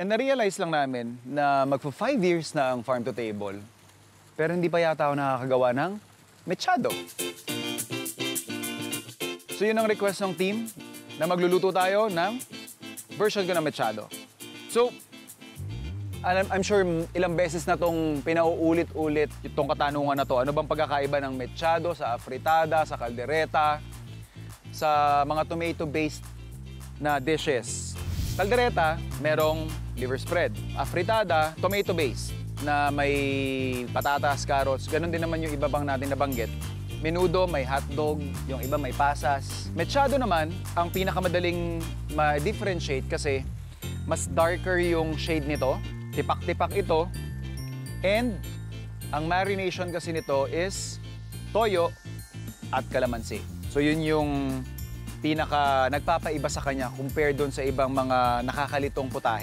And na-realize lang namin na magpo 5 years na ang farm to table. Pero hindi pa yata ako nakakagawa ng mechado. So yun ang request ng team na magluluto tayo ng version ko ng mechado. So, I'm sure ilang beses na itong pinauulit-ulit itong katanungan na to. Ano bang pagkakaiba ng mechado sa afritada, sa caldereta, sa mga tomato-based na dishes? Caldereta, merong liver spread. Afritada, tomato-based na may patatas, carrots. Ganon din naman yung iba bang natin nabanggit. Menudo, may hotdog, yung iba may pasas. Mechado naman, ang pinakamadaling ma-differentiate kasi mas darker yung shade nito. Tipak-tipak ito. And ang marination kasi nito is toyo at kalamansi. So yun yung pinaka nagpapaiba sa kanya compared doon sa ibang mga nakakalitong putahe.